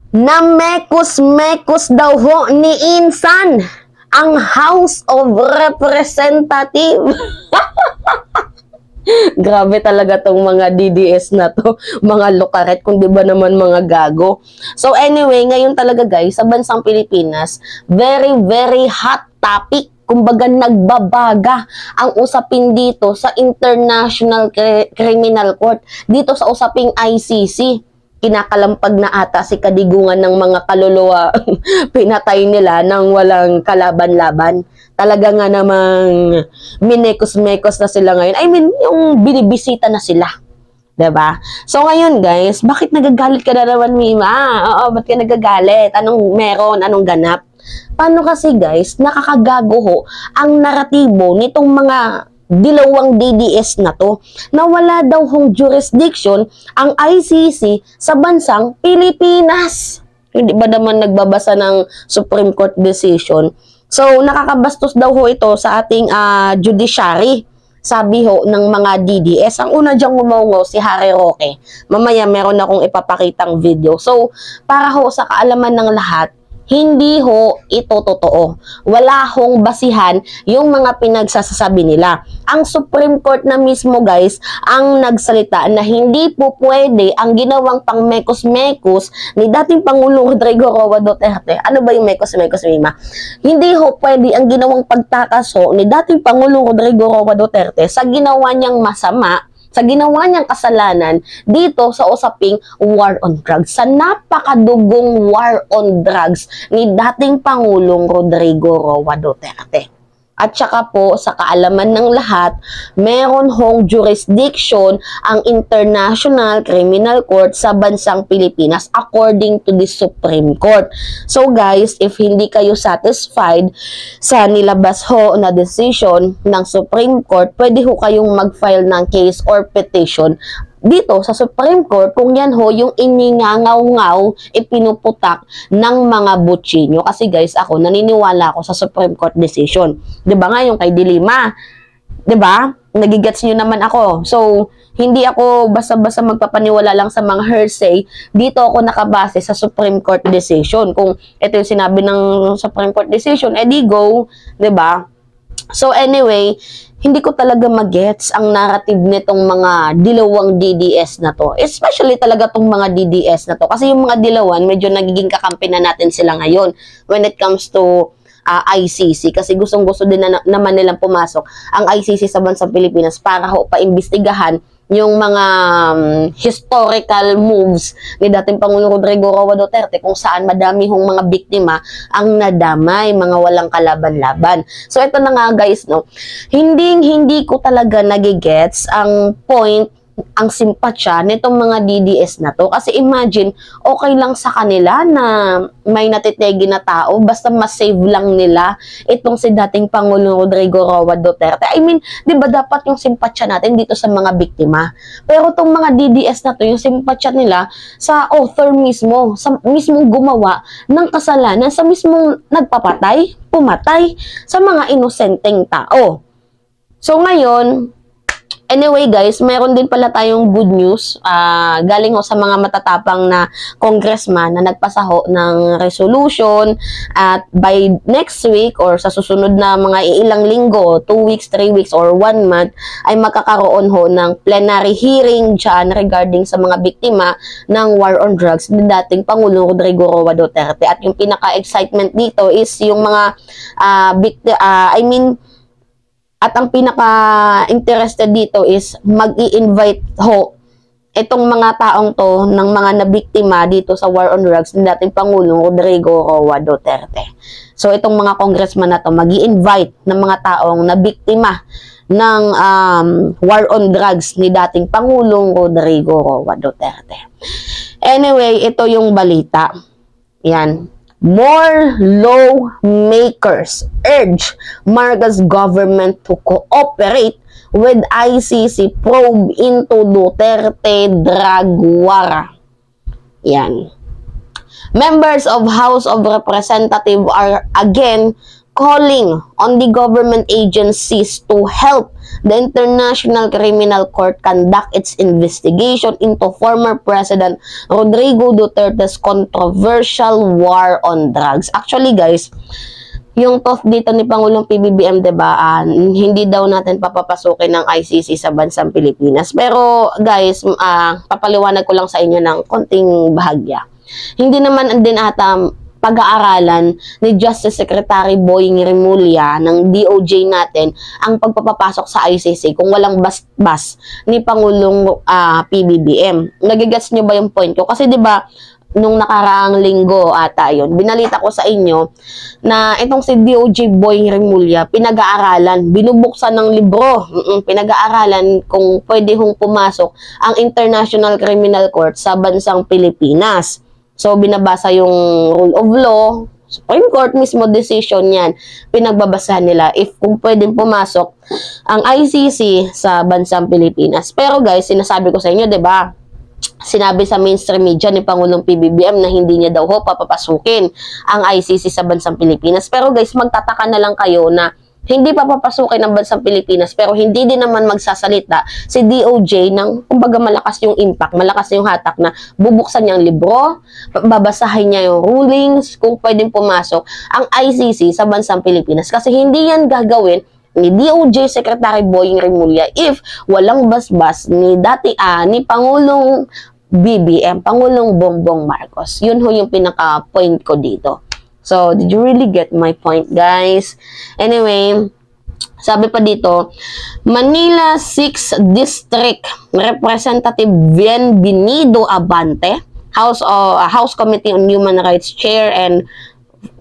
na mekos-mekos daw ho ni Insan ang House of Representative. Grabe talaga tong mga DDS na to, mga lukaret, kung di ba naman mga gago. So anyway, ngayon talaga guys, sa bansang Pilipinas, very very hot topic. Kumbaga nagbabaga ang usapin dito sa International Criminal Court, dito sa usaping ICC. Kinakalampag na ata si kadigungan ng mga kaluluwa. Pinatay nila nang walang kalaban-laban. Talaga nga namang minekos-mekos na sila ngayon. I mean, yung binibisita na sila. Diba? So ngayon guys, bakit nagagalit ka na naman, Mima? Oo, ba't ka nagagalit? Anong meron? Anong ganap? Paano kasi guys, nakakagago ho ang naratibo nitong mga dilawang DDS na to, na wala daw hong jurisdiction ang ICC sa bansang Pilipinas. Hindi ba naman nagbabasa ng Supreme Court decision? So nakakabastos daw ho ito sa ating judiciary, sabi ho ng mga DDS. Ang una diyang umongo si Harry Roque. Mamaya meron akong ipapakitang video. So para ho sa kaalaman ng lahat, hindi ho ito totoo. Wala hong basihan yung mga pinagsasabi nila. Ang Supreme Court na mismo guys, ang nagsalita na hindi po pwede ang ginawang pang mekos-mekos ni dating Pangulong Rodrigo Roa Duterte. Ano ba yung mekos-mekos, Mima? Hindi ho pwede ang ginawang pagtakaso ni dating Pangulong Rodrigo Roa Duterte sa ginawa niyang masama, sa ginawa niyang kasalanan dito sa usaping war on drugs, sa napakadugong war on drugs ni dating Pangulong Rodrigo Roa Duterte. At saka po, sa kaalaman ng lahat, meron hong jurisdiction ang International Criminal Court sa bansang Pilipinas according to the Supreme Court. So guys, if hindi kayo satisfied sa nilabas ho na decision ng Supreme Court, pwede ho kayong mag-file ng case or petition dito sa Supreme Court kung yan ho yung iningangaw-ngaw, ipinuputak ng mga butsinyo. Kasi guys, ako naniniwala ako sa Supreme Court decision. 'Di ba nga yung kay Dilima? 'Di ba? Nagigets niyo naman ako. So, hindi ako basta-basta magpapaniwala lang sa mga hearsay. Dito ako nakabase sa Supreme Court decision. Kung ito yung sinabi ng Supreme Court decision, edi go, 'di ba? So anyway, hindi ko talaga magets ang narrative nitong mga dilawang DDS na to. Especially talaga tong mga DDS na to. Kasi yung mga dilawan, medyo nagiging kakampi na natin sila ngayon when it comes to ICC. Kasi gustong-gusto din naman nilang pumasok ang ICC sa bansang Pilipinas para ho paimbestigahan yung mga historical moves ni dating Pangulong Rodrigo Roa Duterte kung saan madami hong mga biktima ang nadamay, mga walang kalaban-laban. So ito na nga guys, no, hindi ko talaga nagigets ang point, ang simpatsya nitong mga DDS na to. Kasi imagine, okay lang sa kanila na may natitegi na tao, basta ma-save lang nila itong si dating Pangulong Rodrigo Roa Duterte. I mean, di ba dapat yung simpatsya natin dito sa mga biktima? Pero itong mga DDS na to, yung simpatsya nila sa author mismo, sa mismong gumawa ng kasalanan, sa mismong nagpapatay, pumatay sa mga inosenteng tao. So ngayon, anyway guys, meron din pala tayong good news galing ho sa mga matatapang na congressman na nagpasa ho ng resolution at by next week or sa susunod na mga ilang linggo, 2 weeks, 3 weeks or 1 month ay magkakaroon ho ng plenary hearing dyan regarding sa mga biktima ng war on drugs ni dating Pangulong Rodrigo Roa Duterte. At yung pinaka-excitement dito is yung mga at ang pinaka-interested dito is mag-i-invite ho itong mga taong to ng mga nabiktima dito sa war on drugs ng dating Pangulong Rodrigo Roa Duterte. So itong mga congressman na to mag-i-invite ng mga taong nabiktima ng war on drugs ni dating Pangulong Rodrigo Roa Duterte. Anyway, ito yung balita. Yan. More lawmakers urge Marcos government to cooperate with ICC probe into Duterte drug war. Yan. Members of House of Representatives are again calling on the government agencies to help the International Criminal Court conduct its investigation into former President Rodrigo Duterte's controversial war on drugs. Actually guys, yung thought dito ni Pangulong PBBM, diba, hindi daw natin papapasukin ng ICC sa bansang Pilipinas. Pero guys, papaliwanag ko lang sa inyo ng konting bahagya. Hindi naman din ata pag-aaralan ni Justice Secretary Boying Remulla ng DOJ natin ang pagpapapasok sa ICC kung walang bas-bas ni Pangulong PBBM. Nagigets nyo ba yung point ko? Kasi 'di ba nung nakaraang linggo ata yun, binalita ko sa inyo na itong si DOJ Boying Remulla pinag-aaralan, binubuksan ng libro, pinag-aaralan kung pwede hong pumasok ang International Criminal Court sa bansang Pilipinas. So, binabasa yung rule of law, Supreme Court mismo decision yan, pinagbabasahan nila if kung pwedeng pumasok ang ICC sa bansang Pilipinas. Pero guys, sinasabi ko sa inyo, 'di ba? Sinabi sa mainstream media ni Pangulong PBBM na hindi niya daw papapasukin ang ICC sa bansang Pilipinas. Pero guys, magtataka na lang kayo na hindi pa papasukin ng bansang Pilipinas pero hindi din naman magsasalita si DOJ ng kumbaga malakas yung impact, malakas yung hatak na bubuksan niya ang libro, babasahin niya yung rulings kung pwedeng pumasok ang ICC sa bansang Pilipinas. Kasi hindi yan gagawin ni DOJ Secretary Boying Remulla if walang basbas ni Pangulong BBM, Pangulong Bongbong Marcos. Yun ho yung pinaka-point ko dito. So, did you really get my point, guys? Anyway, sabi pa dito, Manila 6th District Representative Bienvenido Abante, House Committee on Human Rights Chair and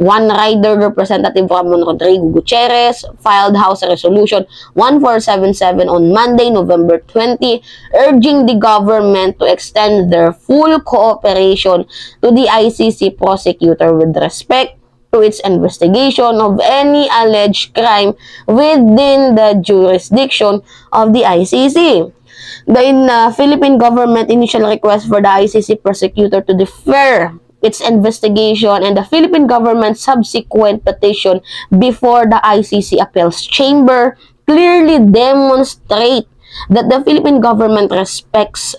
One Rider Representative Ramon Rodrigo Gutierrez filed House Resolution 1477 on Monday, November 20, urging the government to extend their full cooperation to the ICC prosecutor with respect to its investigation of any alleged crime within the jurisdiction of the ICC. The Philippine government initial request for the ICC prosecutor to defer its investigation and the Philippine government's subsequent petition before the ICC Appeals Chamber clearly demonstrate that the Philippine government respects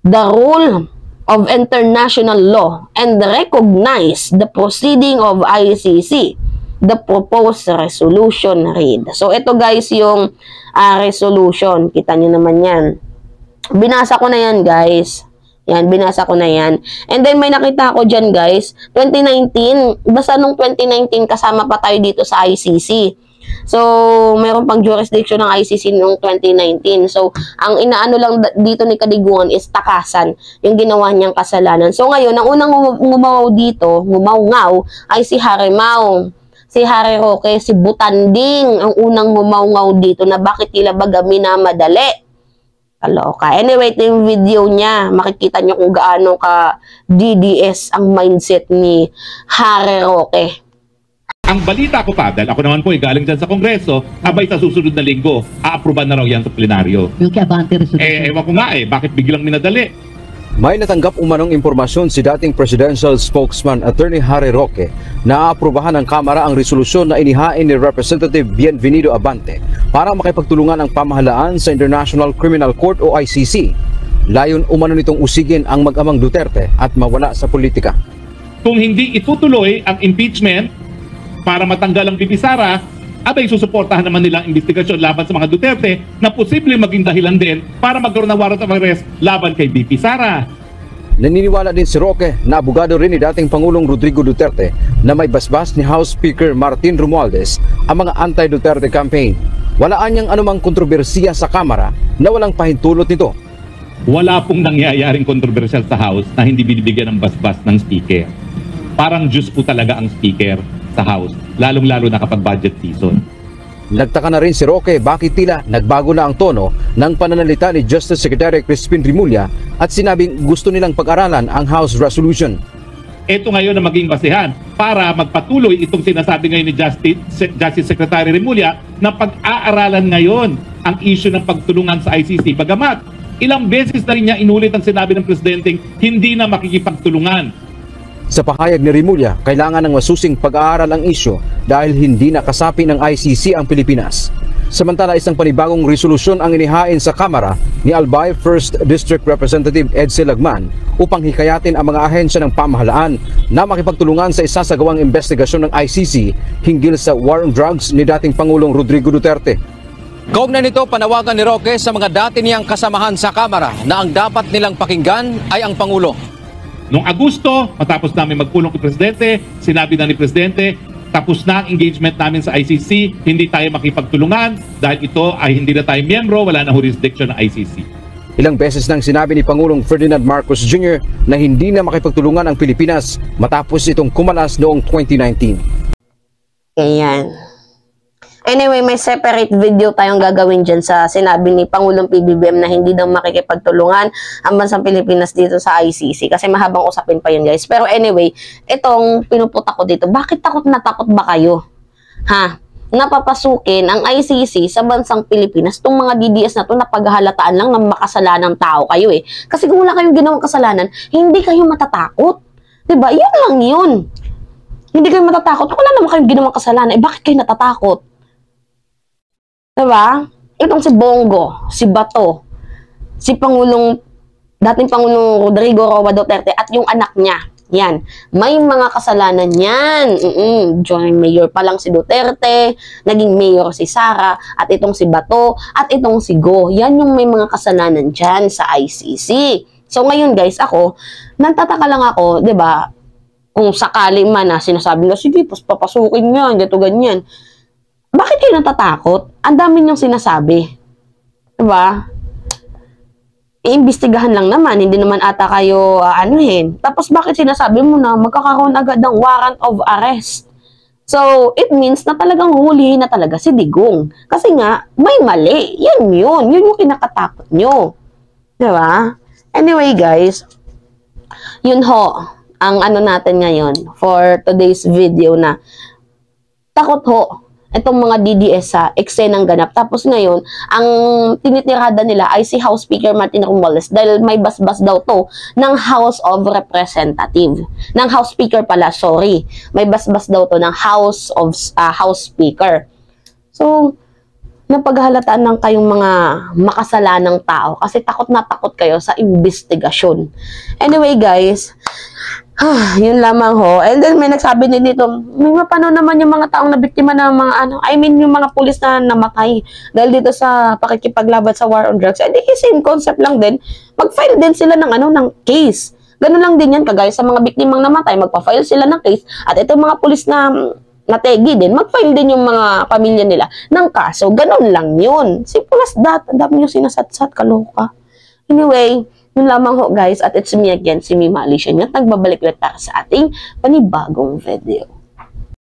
the rule of international law and recognize the proceeding of ICC. The proposed resolution read. So, ito guys yung resolution. Kita nyo naman yan. Binasa ko na yan guys. Yan, binasa ko na yan. And then, may nakita ako dyan, guys. 2019, basta nung 2019, kasama pa tayo dito sa ICC. So, mayroon pang jurisdiction ng ICC noong 2019. So, ang inaano lang dito ni Kadigungan is takasan yung ginawa niyang kasalanan. So, ngayon, ang unang ngumaw dito, ngumaw-ngaw, ay si Harimau. Si Harry Roque, si Butanding, ang unang ngumaw-ngaw dito na bakit tila baga minamadali. Kaloka. Anyway, ito yung video niya. Makikita nyo kung gaano ka DDS ang mindset ni Harry Roque. Ang balita ko pa, dahil ako naman po galing dyan sa Kongreso, abay sa susunod na linggo, aaproban na raw yan sa plenaryo. Yung Abante resolution. Ewan ko nga bakit biglang minadali? May natanggap umanong impormasyon si dating presidential spokesman Attorney Harry Roque na aaprubahan ng Kamara ang resolusyon na inihain ni Representative Bienvenido Abante para makipagtulungan ang pamahalaan sa International Criminal Court o ICC. Layon umano nitong usigin ang mag-amang Duterte at mawala sa politika. Kung hindi itutuloy ang impeachment para matanggal ang VP Sara, abay susuportahan naman nila ang investigasyon laban sa mga Duterte na posibleng maging dahilan din para magkaroon ng warrant of arrest laban kay VP Sara. Naniniwala din si Roque na abogado rin ni dating Pangulong Rodrigo Duterte na may basbas ni House Speaker Martin Romualdez ang mga anti-Duterte campaign. Walaan niyang anumang kontrobersiya sa Kamara na walang pahintulot nito. Wala pong nangyayaring kontrobersyal sa House na hindi binibigyan ng basbas ng Speaker. Parang Diyos po talaga ang Speaker sa House, lalong-lalo na kapag budget season. Nagtaka na rin si Roque bakit tila nagbago na ang tono ng pananalita ni Justice Secretary Crispin Remulla at sinabing gusto nilang pag-aralan ang House Resolution. Ito ngayon na maging basehan para magpatuloy itong sinasabi ngayon ni Justice Secretary Remulla na pag-aaralan ngayon ang issue ng pagtulungan sa ICC. Bagamat ilang beses na rin niya inulit ang sinabi ng Presidenteng hindi na makikipagtulungan. Sa pahayag ni Remulla, kailangan ng masusing pag-aaral ang isyu dahil hindi nakasapi ng ICC ang Pilipinas. Samantala, isang panibagong resolusyon ang inihain sa Kamara ni Albay 1st District Representative Edsel Lagman upang hikayatin ang mga ahensya ng pamahalaan na makipagtulungan sa isasagawang investigasyon ng ICC hinggil sa war on drugs ni dating Pangulong Rodrigo Duterte. Kaugnay nito, panawagan ni Roque sa mga dati niyang kasamahan sa Kamara na ang dapat nilang pakinggan ay ang Pangulo. Noong Agosto, matapos namin magpulong kay Presidente, sinabi na ni Presidente, tapos na ang engagement namin sa ICC, hindi tayo makipagtulungan dahil ito ay hindi na tayo miyembro, wala na jurisdiction ng ICC. Ilang beses nang sinabi ni Pangulong Ferdinand Marcos Jr. na hindi na makipagtulungan ang Pilipinas matapos itong kumalas noong 2019. Ayan. Anyway, may separate video tayong gagawin dyan sa sinabi ni Pangulong PBBM na hindi daw makikipagtulungan ang bansang Pilipinas dito sa ICC. Kasi mahabang usapin pa yun, guys. Pero anyway, itong pinuputa ko dito, bakit takot na takot ba kayo? Ha? Napapasukin ang ICC sa bansang Pilipinas, itong mga DDS na to na paghahalataan lang ng makasalanang tao kayo eh. Kasi kung wala kayong ginawang kasalanan, hindi kayo matatakot. Diba? Yan lang yun. Hindi kayo matatakot. Kung wala naman kayong ginawang kasalanan, eh bakit kayo natatakot? Diba? Itong si Bongo, si Bato, si dating Pangulong Rodrigo Roa Duterte at yung anak niya. Yan. May mga kasalanan yan. Joint mayor pa lang si Duterte, naging mayor si Sara, at itong si Bato, at itong si Go. Yan yung may mga kasalanan dyan sa ICC. So ngayon guys, ako, nagtataka lang ako, diba? Kung sakali man na sinasabi na, sige, papasukin yan, gato ganyan. Bakit kayo natatakot? Ang dami niyong sinasabi. Diba? Iimbestigahan lang naman, hindi naman ata kayo anuhin. Tapos bakit sinasabi mo na magkakaroon agad ng warrant of arrest? So, it means na talagang hulihin na talaga si Digong. Kasi nga, may mali. Yan yun. Yun yung kinakatakot nyo. Diba? Anyway guys, yun ho, ang ano natin ngayon for today's video na takot ho itong mga DDS sa eksenang ganap. Tapos ngayon, ang tinitirada nila ay si House Speaker Martin Romualdez dahil may basbas daw to ng House of Representative. Ng House Speaker pala, sorry. May basbas daw to ng House Speaker. So, napaghalataan ng kayong mga makasalanang tao kasi takot na takot kayo sa investigasyon. Anyway guys, yun lamang ho. And then may nagsabi din dito, may mapano naman yung mga taong nabiktima ng mga yung mga pulis na namatay dahil dito sa pakikipaglaban sa war on drugs. And same concept lang din, mag-file din sila ng ng case. Ganun lang din yan, kagaya sa mga biktimang namatay, magpa-file sila ng case. At itong mga pulis na nategi din, mag-file din yung mga pamilya nila ng kaso. Ganun lang yun. Simple as that. Ang dami yung sinasatsat, kaloka. Anyway, yun lamang ho guys, at it's me again, si Mima Alicia, at nagbabalik ulit para sa ating panibagong video.